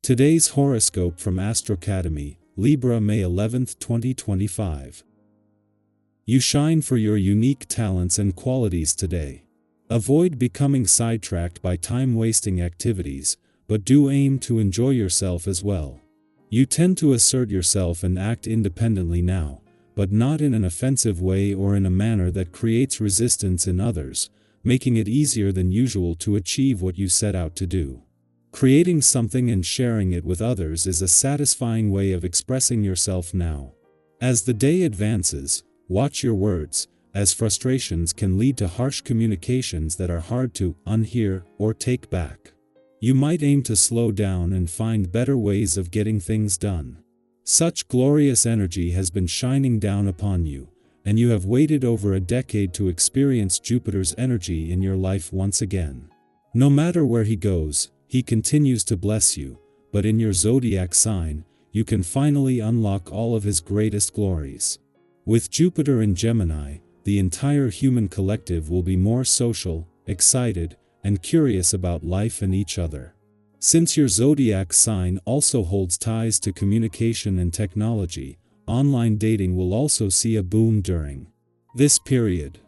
Today's horoscope from Astrocademy, Libra, May 11, 2025. You shine for your unique talents and qualities today. Avoid becoming sidetracked by time-wasting activities, but do aim to enjoy yourself as well. You tend to assert yourself and act independently now, but not in an offensive way or in a manner that creates resistance in others, making it easier than usual to achieve what you set out to do. Creating something and sharing it with others is a satisfying way of expressing yourself now. As the day advances, watch your words, as frustrations can lead to harsh communications that are hard to unhear or take back. You might aim to slow down and find better ways of getting things done. Such glorious energy has been shining down upon you, and you have waited over a decade to experience Jupiter's energy in your life once again. No matter where he goes, he continues to bless you, but in your zodiac sign, you can finally unlock all of his greatest glories. With Jupiter in Gemini, the entire human collective will be more social, excited, and curious about life and each other. Since your zodiac sign also holds ties to communication and technology, online dating will also see a boom during this period.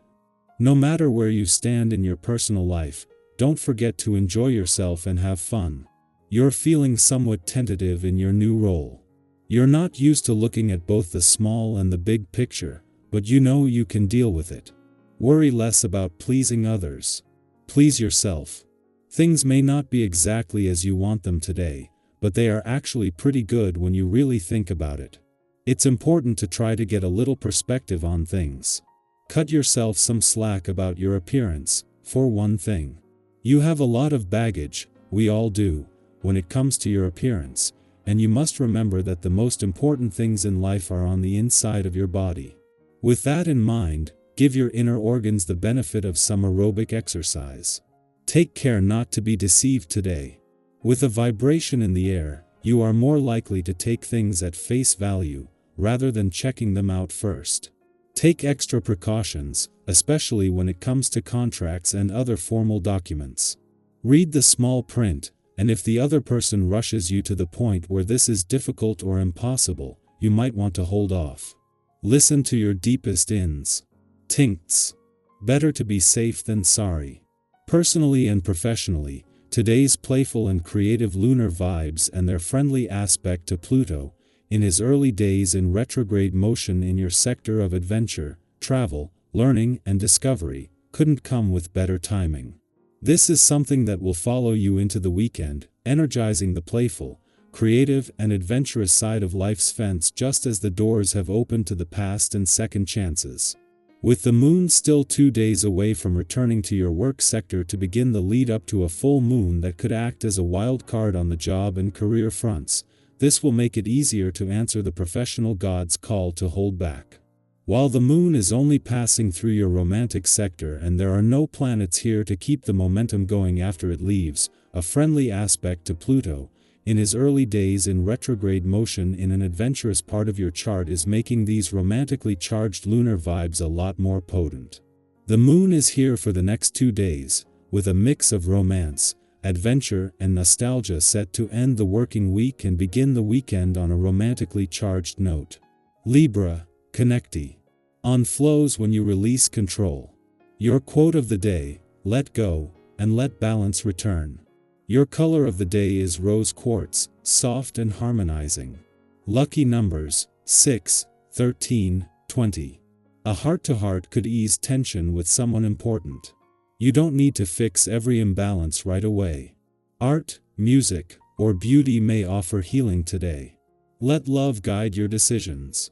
No matter where you stand in your personal life, don't forget to enjoy yourself and have fun. You're feeling somewhat tentative in your new role. You're not used to looking at both the small and the big picture, but you know you can deal with it. Worry less about pleasing others. Please yourself. Things may not be exactly as you want them today, but they are actually pretty good when you really think about it. It's important to try to get a little perspective on things. Cut yourself some slack about your appearance, for one thing. You have a lot of baggage, we all do, when it comes to your appearance, and you must remember that the most important things in life are on the inside of your body. With that in mind, give your inner organs the benefit of some aerobic exercise. Take care not to be deceived today. With a vibration in the air, you are more likely to take things at face value, rather than checking them out first. Take extra precautions, especially when it comes to contracts and other formal documents. Read the small print, and if the other person rushes you to the point where this is difficult or impossible, you might want to hold off. Listen to your deepest instincts. Better to be safe than sorry. Personally and professionally, today's playful and creative lunar vibes and their friendly aspect to Pluto, in his early days in retrograde motion in your sector of adventure, travel, learning, and discovery, couldn't come with better timing. This is something that will follow you into the weekend, energizing the playful, creative, and adventurous side of life's fence just as the doors have opened to the past and second chances. With the moon still 2 days away from returning to your work sector to begin the lead up to a full moon that could act as a wild card on the job and career fronts, this will make it easier to answer the professional god's call to hold back. While the moon is only passing through your romantic sector and there are no planets here to keep the momentum going after it leaves, a friendly aspect to Pluto, in his early days in retrograde motion in an adventurous part of your chart is making these romantically charged lunar vibes a lot more potent. The moon is here for the next 2 days, with a mix of romance, adventure, and nostalgia set to end the working week and begin the weekend on a romantically charged note. Libra, connectee. On flows when you release control. Your quote of the day, let go, and let balance return. Your color of the day is rose quartz, soft and harmonizing. Lucky numbers, 6, 13, 20. A heart-to-heart could ease tension with someone important. You don't need to fix every imbalance right away. Art, music, or beauty may offer healing today. Let love guide your decisions.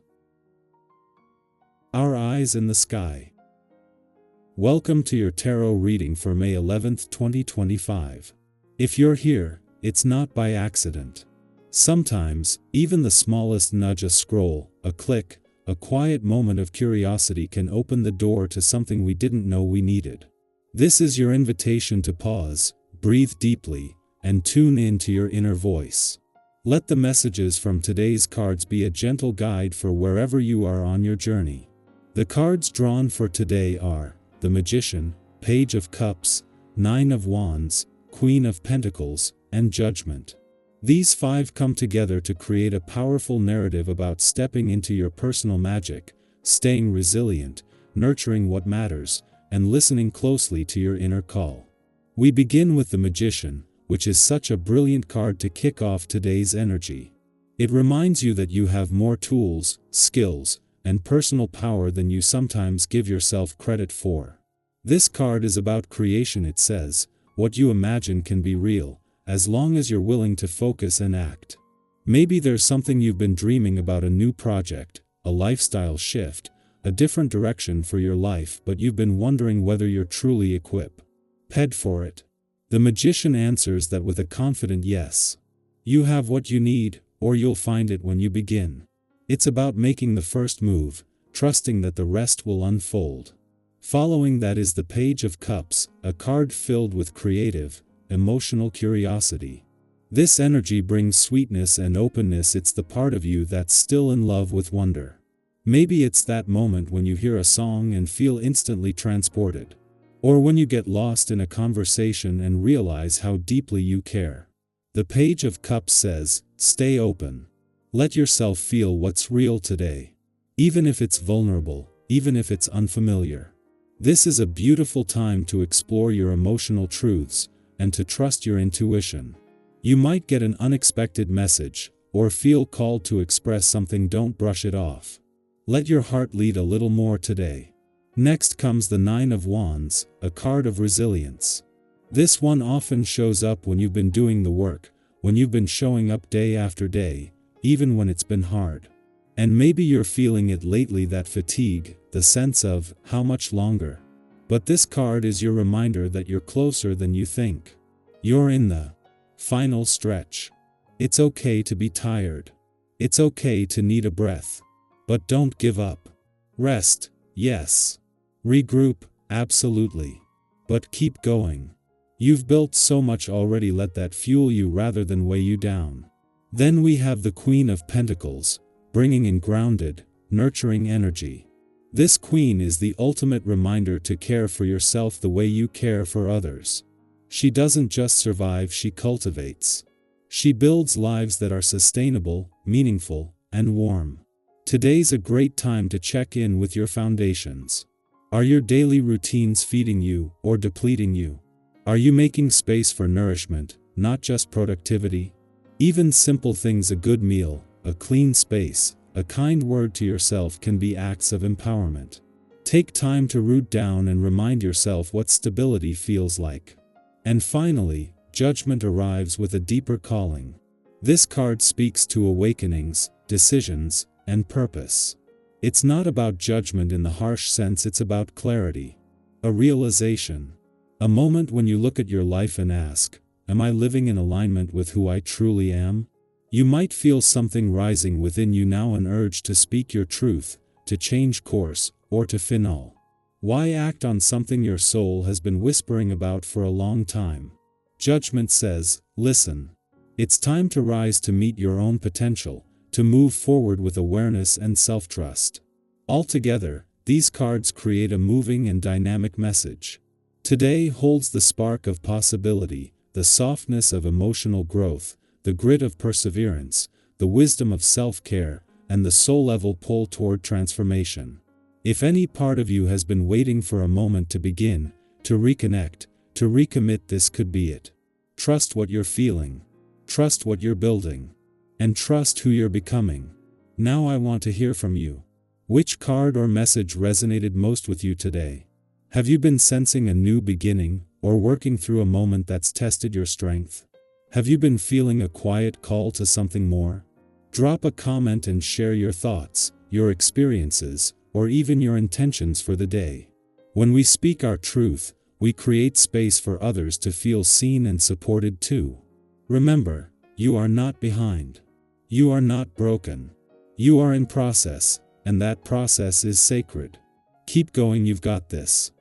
Our eyes in the sky. Welcome to your tarot reading for May 11, 2025. If you're here, it's not by accident. Sometimes, even the smallest nudge, a scroll, a click, a quiet moment of curiosity can open the door to something we didn't know we needed. This is your invitation to pause, breathe deeply, and tune in to your inner voice. Let the messages from today's cards be a gentle guide for wherever you are on your journey. The cards drawn for today are the Magician, Page of Cups, 9 of Wands, Queen of Pentacles, and Judgment. These 5 come together to create a powerful narrative about stepping into your personal magic, staying resilient, nurturing what matters, and listening closely to your inner call. We begin with the Magician, which is such a brilliant card to kick off today's energy. It reminds you that you have more tools, skills, and personal power than you sometimes give yourself credit for. This card is about creation. It says, what you imagine can be real, as long as you're willing to focus and act. Maybe there's something you've been dreaming about, a new project, a lifestyle shift, a different direction for your life, but you've been wondering whether you're truly equipped for it. The Magician answers that with a confident yes. You have what you need, or you'll find it when you begin. It's about making the first move, trusting that the rest will unfold. Following that is the Page of Cups, a card filled with creative, emotional curiosity. This energy brings sweetness and openness. It's the part of you that's still in love with wonder. Maybe it's that moment when you hear a song and feel instantly transported. Or when you get lost in a conversation and realize how deeply you care. The Page of Cups says, stay open. Let yourself feel what's real today. Even if it's vulnerable, even if it's unfamiliar. This is a beautiful time to explore your emotional truths, and to trust your intuition. You might get an unexpected message, or feel called to express something. Don't brush it off. Let your heart lead a little more today. Next comes the 9 of Wands, a card of resilience. This one often shows up when you've been doing the work, when you've been showing up day after day, even when it's been hard. And maybe you're feeling it lately, that fatigue, the sense of, how much longer? But this card is your reminder that you're closer than you think. You're in the final stretch. It's okay to be tired. It's okay to need a breath. But don't give up. Rest, yes. Regroup, absolutely. But keep going. You've built so much already. Let that fuel you rather than weigh you down. Then we have the Queen of Pentacles, bringing in grounded, nurturing energy. This queen is the ultimate reminder to care for yourself the way you care for others. She doesn't just survive, she cultivates. She builds lives that are sustainable, meaningful, and warm. Today's a great time to check in with your foundations. Are your daily routines feeding you or depleting you? Are you making space for nourishment, not just productivity? Even simple things, a good meal, a clean space, a kind word to yourself can be acts of empowerment. Take time to root down and remind yourself what stability feels like. And finally, Judgment arrives with a deeper calling. This card speaks to awakenings, decisions, and purpose. It's not about judgment in the harsh sense, it's about clarity. A realization. A moment when you look at your life and ask, am I living in alignment with who I truly am? You might feel something rising within you now, an urge to speak your truth, to change course, or to finale. Why act on something your soul has been whispering about for a long time? Judgment says, listen. It's time to rise to meet your own potential, to move forward with awareness and self-trust. Altogether, these cards create a moving and dynamic message. Today holds the spark of possibility, the softness of emotional growth, the grit of perseverance, the wisdom of self-care, and the soul-level pull toward transformation. If any part of you has been waiting for a moment to begin, to reconnect, to recommit, this could be it. Trust what you're feeling. Trust what you're building. And trust who you're becoming. Now I want to hear from you. Which card or message resonated most with you today? Have you been sensing a new beginning, or working through a moment that's tested your strength? Have you been feeling a quiet call to something more? Drop a comment and share your thoughts, your experiences, or even your intentions for the day. When we speak our truth, we create space for others to feel seen and supported too. Remember, you are not behind. You are not broken. You are in process, and that process is sacred. Keep going, you've got this.